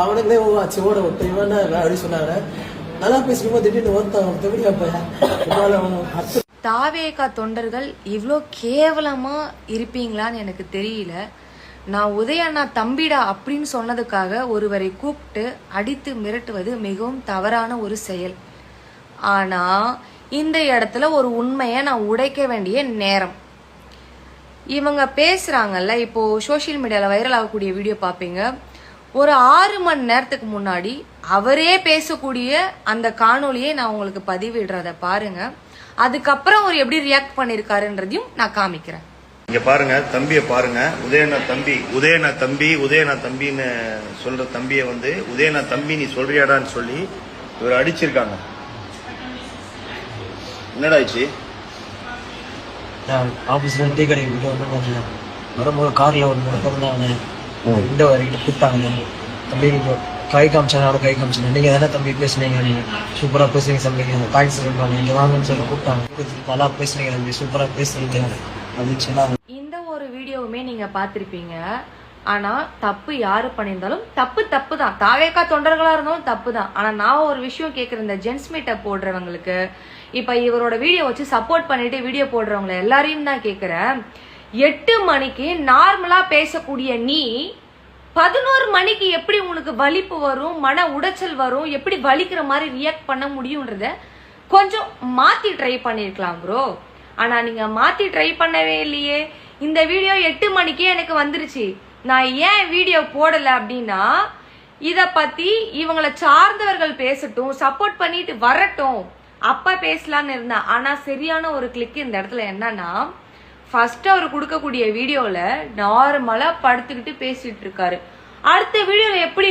அவனுங்களே ஆச்சு ஓட விட்டு இவன் அப்படி சொன்னாங்க. நல்லா பேசும்போது திடீர்னு ஒருத்தன் தாவேகா தொண்டர்கள் இவ்வளோ கேவலமா இருப்பீங்களான்னு எனக்கு தெரியல. நான் உதயண்ணா தம்பிடா அப்படின்னு சொன்னதுக்காக ஒருவரை கூப்பிட்டு அடித்து மிரட்டுவது மிகவும் தவறான ஒரு செயல். ஆனா இந்த இடத்துல ஒரு உண்மையை நான் உடைக்க வேண்டிய நேரம். இவங்க பேசுறாங்கல்ல, இப்போ சோசியல் மீடியால வைரல் ஆகக்கூடிய வீடியோ பாப்பீங்க. ஒரு 6 மணி நேரத்துக்கு முன்னாடி அவரே பேசக்கூடிய அந்த காணொலியை நான் உங்களுக்கு பதிவிடுறத பாருங்க. அதுக்கப்புறம் அவர் எப்படி ரியாக்ட் பண்ணிருக்காருன்றதையும் நான் காமிக்கிறேன். இங்க பாருங்க, தம்பிய பாருங்க. உதயண்ணா தம்பி, உதயண்ணா தம்பி, உதயண்ணா தம்பின்னு சொல்ற தம்பிய உதயண்ணா தம்பி நீ சொல்றியாடான்னு சொல்லி இவர் அடிச்சிருக்காங்க. என்னடா ஆச்சு? ஆபீஸ்ல டீ கடைக்கு வரும்போது கார்ல ஒரு இந்த வரைக்கும் கூப்பிட்டாங்க. தம்பி கை காமிச்சானோட கை காமிச்சேன். நீங்க தானே தம்பி பேசுனீங்க, நீங்க சூப்பரா பேசுறீங்க தம்பி, தேங்க்ஸ் சொல்லுவாங்க. இங்க வாங்கன்னு சொல்லி கூப்பிட்டாங்க. நல்லா பேசுனீங்க தம்பி, சூப்பரா பேசுறீங்க அப்படின்னு சொன்னாங்க. இந்த ஒரு வீடியோவுமே நீங்க பாத்திருப்பீங்க. ஆனா தப்பு யாரு பண்ணியிருந்தாலும் தப்பு தான். தாவேகா தொண்டர்களா இருந்தாலும் தப்பு தான். ஆனா நான் ஒரு விஷயம் கேட்கிறேன், இந்த ஜென்ஸ் மீட்டப் போடுறவங்களுக்கு, இப்ப இவரோட வீடியோ வச்சு சப்போர்ட் பண்ணிட்டு வீடியோ போடுறவங்க எல்லாரையும் தான் கேட்கிறேன். 8 மணிக்கு நார்மலா பேசக்கூடிய நீ 11 மணிக்கு எப்படி உனக்கு வலிப்பு வரும், மன உடைச்சல் வரும், எப்படி வலிக்கிற மாதிரி ரியாக்ட் பண்ண முடியும்ன்றத கொஞ்சம் மாத்தி ட்ரை பண்ணிருக்கலாம் ப்ரோ. ஆனா நீங்க மாத்தி ட்ரை பண்ணவே இல்லையே. இந்த வீடியோ 8 மணிக்கே எனக்கு வந்துருச்சு. நான் ஏன் வீடியோ போடல அப்படின்னா, இத பத்தி இவங்களை சார்ந்தவர்கள் பேசட்டும், சப்போர்ட் பண்ணிட்டு வரட்டும், அப்ப பேசலான்னு இருந்தேன். ஆனா சரியான ஒரு கிளிக் இந்த இடத்துல என்னன்னா, ஃபர்ஸ்ட் அவர் கொடுக்கக்கூடிய வீடியோல நார்மலா படுத்துக்கிட்டு பேசிட்டு இருக்காரு. அடுத்த வீடியோல எப்படி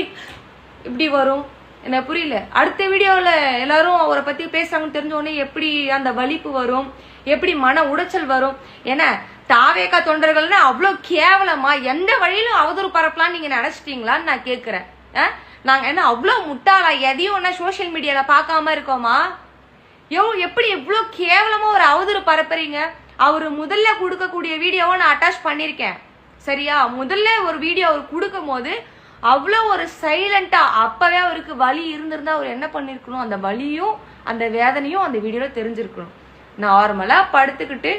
இப்படி வரும் எனக்கு புரியல. அடுத்த வீடியோல எல்லாரும் அவரை பத்தி பேசுறாங்கன்னு தெரிஞ்ச உடனே எப்படி அந்த வலிப்பு வரும், எப்படி மன உடைச்சல் வரும்? ஏன்னா தாவேகா தொண்டர்கள்னா அவ்வளவு கேவலமா எந்த வழியிலும் அவதூறு பரப்பலாம் நீங்க நினைச்சிட்டீங்களான்னு நான் கேக்குறேன். நாங்க என்ன அவ்வளவு முட்டாளா? எதையும் ஒன்னா சோசியல் மீடியால பாக்காம இருக்கோமா? எப்படி எவ்வளவு கேவலமா ஒரு அவதூறு பரப்புறீங்க? அவரு முதல்ல கொடுக்கக்கூடிய வீடியோவை நான் அட்டாச் பண்ணிருக்கேன், சரியா? முதல்ல ஒரு வீடியோ அவர் கொடுக்கும் போது அவ்வளவு ஒரு சைலண்டா, அப்பவே அவருக்கு வலி இருந்திருந்தா அவர் என்ன பண்ணிருக்கணும், அந்த வலியும் அந்த வேதனையும் அந்த வீடியோல தெரிஞ்சிருக்கணும். நார்மலா படுத்துக்கிட்டு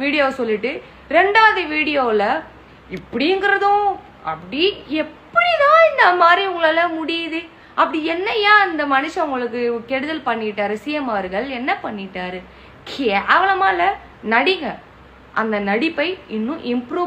வீடியோ சொல்லிட்டு 2வது வீடியோல இப்படிங்கிறதும் அப்படி எப்படிதான் இந்த மாதிரி உங்களால முடியுது? அப்படி என்னையா இந்த மனுஷன் உங்களுக்கு கெடுதல் பண்ணிட்டாரு? சிஎம் அவர்கள் என்ன பண்ணிட்டாரு? கேவலமா இல்ல? நடிங்க. அந்த நடிப்பை இன்னும் இம்ப்ரூவ்